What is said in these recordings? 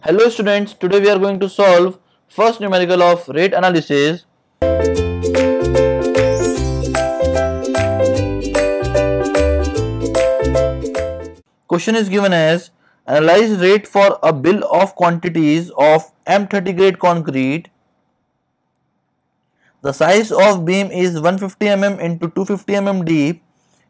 Hello students, today we are going to solve first numerical of rate analysis. Question is given as analyze rate for a bill of quantities of M30 grade concrete. The size of beam is 150 mm into 250 mm deep,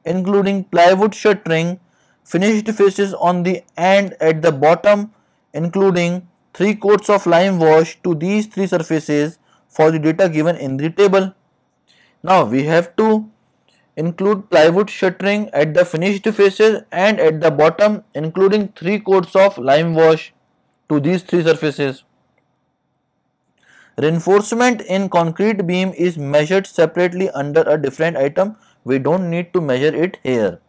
including plywood shuttering, finished faces on the end at the bottom, including 3 coats of lime wash to these 3 surfaces for the data given in the table. Now we have to include plywood shuttering at the finished faces and at the bottom, including 3 coats of lime wash to these 3 surfaces. Reinforcement in concrete beam is measured separately under a different item. We don't need to measure it here.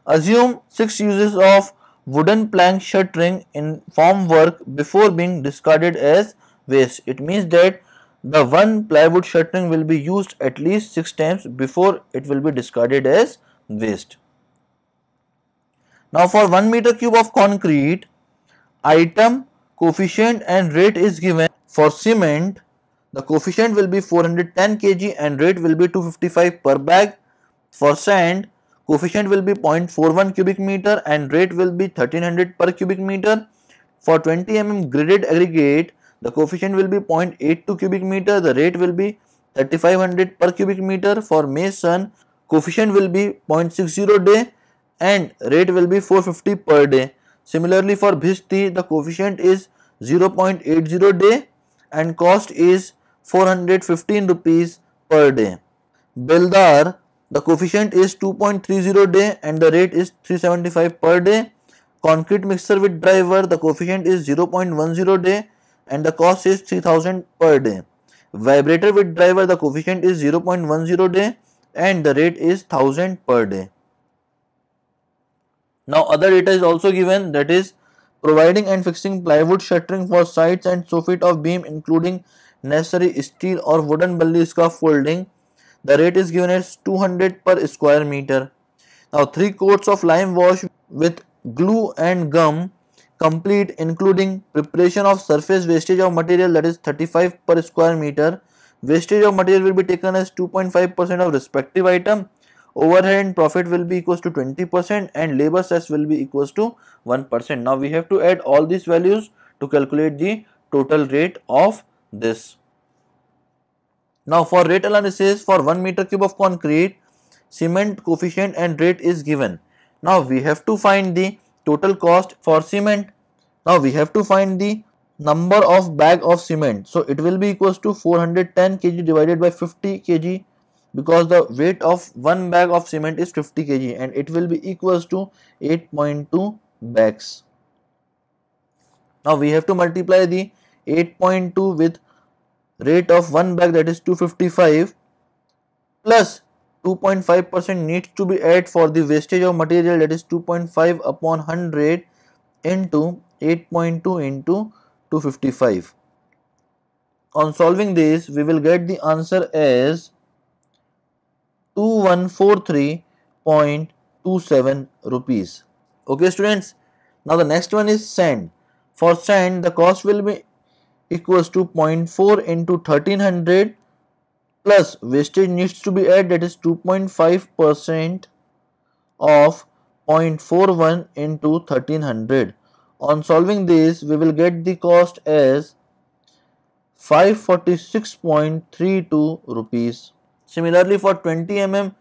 Assume 6 uses of wooden plank shuttering in form work before being discarded as waste. It means that the one plywood shuttering will be used at least 6 times before it will be discarded as waste. Now for 1 meter cube of concrete, item, coefficient and rate is given. For cement, the coefficient will be 410 kg and rate will be 255 per bag. For sand, coefficient will be 0.41 cubic meter and rate will be 1300 per cubic meter. For 20 mm graded aggregate, the coefficient will be 0.82 cubic meter, the rate will be 3500 per cubic meter. For mason, coefficient will be 0.60 day and rate will be 450 per day. Similarly for bhisti, the coefficient is 0.80 day and cost is 415 rupees per day. Beldar, the coefficient is 2.30 day and the rate is 375 per day. Concrete mixer with driver, the coefficient is 0.10 day and the cost is 3000 per day. Vibrator with driver, the coefficient is 0.10 day and the rate is 1000 per day. Now other data is also given, that is providing and fixing plywood shuttering for sides and soffit of beam including necessary steel or wooden belly scaffolding. The rate is given as 200 per square meter. Now 3 coats of lime wash with glue and gum complete including preparation of surface wastage of material, that is 35 per square meter. Wastage of material will be taken as 2.5% of respective item. Overhead and profit will be equals to 20% and labor cess will be equals to 1%. Now we have to add all these values to calculate the total rate of this. Now for rate analysis, for 1 meter cube of concrete, cement coefficient and rate is given. Now we have to find the total cost for cement. Now we have to find the number of bag of cement. So it will be equals to 410 kg divided by 50 kg, because the weight of one bag of cement is 50 kg and it will be equals to 8.2 bags. Now we have to multiply the 8.2 with rate of one bag, that is 255, plus 2.5% needs to be added for the wastage of material, that is 2.5 upon 100 into 8.2 into 255. On solving this, we will get the answer as 2143.27 rupees. Okay students, now the next one is sand. For sand, the cost will be equals to 0.4 into 1300 plus wastage needs to be added, that is 2.5% of 0.41 into 1300. On solving this, we will get the cost as 546.32 rupees. Similarly for 20 mm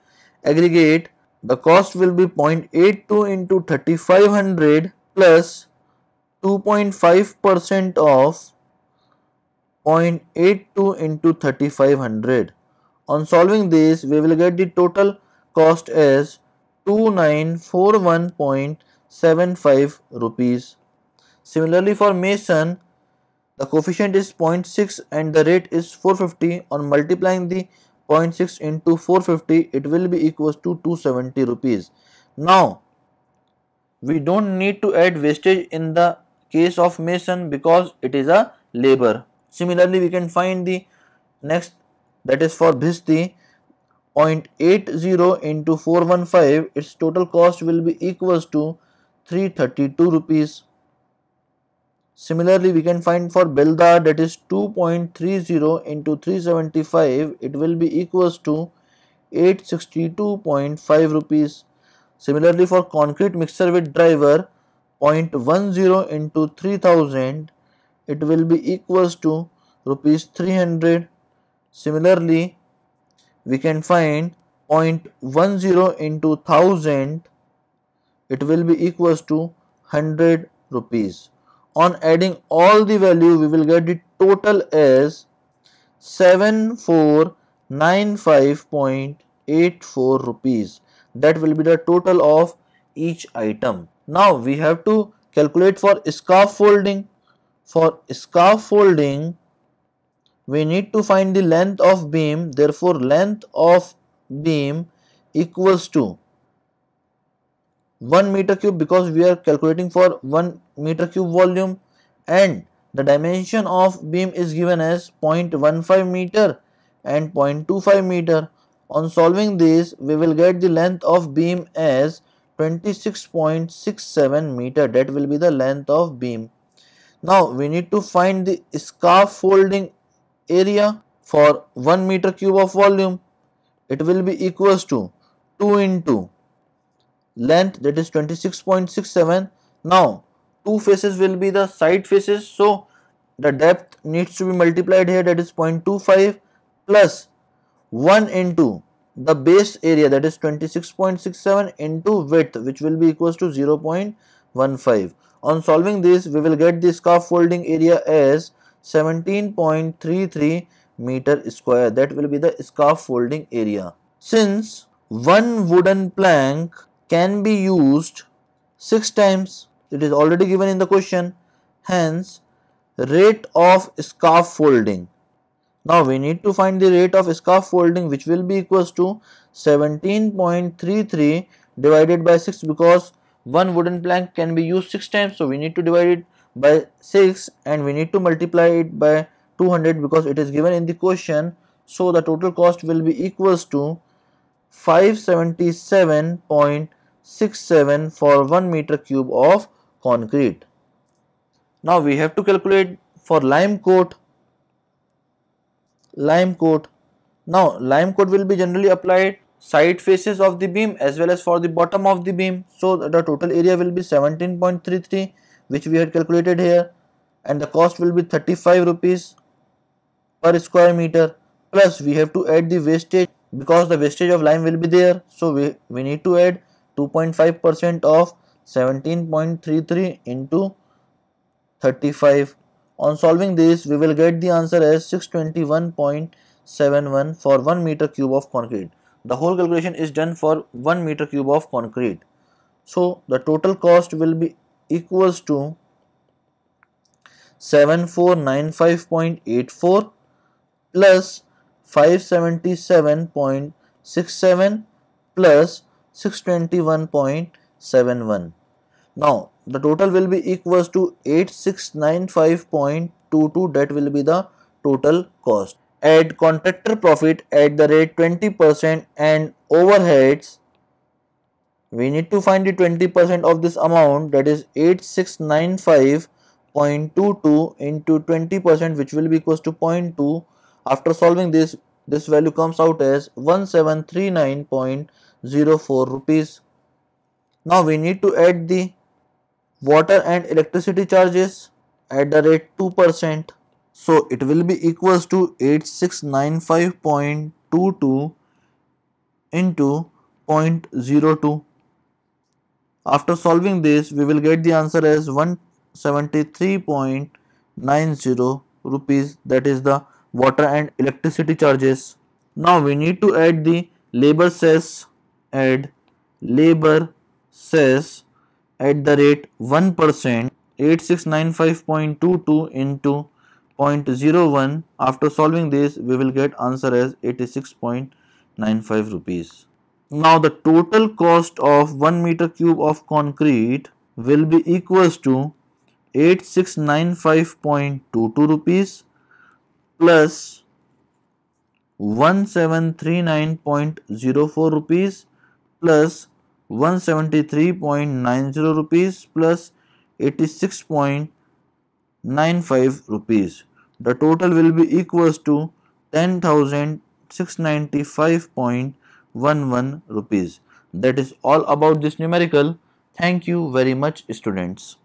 aggregate, the cost will be 0.82 into 3500 plus 2.5% of 0.82 into 3500. On solving this, we will get the total cost as 2941.75 rupees. Similarly for mason, the coefficient is 0.6 and the rate is 450. On multiplying the 0.6 into 450, it will be equals to 270 rupees. Now we don't need to add wastage in the case of mason because it is a labor. Similarly, we can find the next, that is for bhisti, 0.80 into 415, its total cost will be equals to 332 rupees. Similarly, we can find for Beldar, that is 2.30 into 375, it will be equals to 862.5 rupees. Similarly, for concrete mixer with driver, 0.10 into 3000, it will be equals to rupees 300. Similarly, we can find 0.10 into 1000, it will be equals to 100 rupees. On adding all the value, we will get the total as 7495.84 rupees. That will be the total of each item. Now we have to calculate for scarf folding. For scarf folding, we need to find the length of beam. Therefore, length of beam equals to 1 meter cube, because we are calculating for 1 meter cube volume, and the dimension of beam is given as 0.15 meter and 0.25 meter. On solving this, we will get the length of beam as 26.67 meter. That will be the length of beam. Now we need to find the scarf folding area for 1 meter cube of volume. It will be equals to 2 into length, that is 26.67. Now two faces will be the side faces, so the depth needs to be multiplied here, that is 0.25 plus 1 into the base area, that is 26.67 into width, which will be equals to 0.15. On solving this, we will get the scarf folding area as 17.33 meter square. That will be the scarf folding area. Since one wooden plank can be used 6 times, it is already given in the question, hence rate of scarf folding. Now we need to find the rate of scarf folding, which will be equals to 17.33 divided by 6, because one wooden plank can be used 6 times, so we need to divide it by 6 and we need to multiply it by 200 because it is given in the question. So the total cost will be equals to 577.67 for 1 meter cube of concrete. Now we have to calculate for lime coat. Now lime coat will be generally applied side faces of the beam as well as for the bottom of the beam. So the total area will be 17.33, which we had calculated here, and the cost will be 35 rupees per square meter. Plus we have to add the wastage, because the wastage of lime will be there, so we need to add 2.5% of 17.33 into 35. On solving this, we will get the answer as 621.71 for 1 meter cube of concrete. The whole calculation is done for 1 meter cube of concrete. So the total cost will be equals to 7495.84 plus 577.67 plus 621.71. Now the total will be equals to 8695.22. that will be the total cost. Add contractor profit at the rate 20% and overheads. We need to find the 20% of this amount, that is 8695.22 into 20%, which will be equals to 0.2. After solving this value comes out as 1739.04 rupees. Now we need to add the water and electricity charges at the rate 2%. So it will be equals to 8695.22 into 0.02. After solving this, we will get the answer as 173.90 rupees, that is the water and electricity charges. Now we need to add the labor cess. Add labor cess at the rate 1%, 8695.22 into 0.01. After solving this, we will get answer as 86.95 rupees. Now the total cost of 1 meter cube of concrete will be equals to 8695.22 rupees plus 1739.04 rupees plus 173.90 rupees plus 86.95 95 rupees. The total will be equals to 10,695.11 rupees. That is all about this numerical. Thank you very much, students.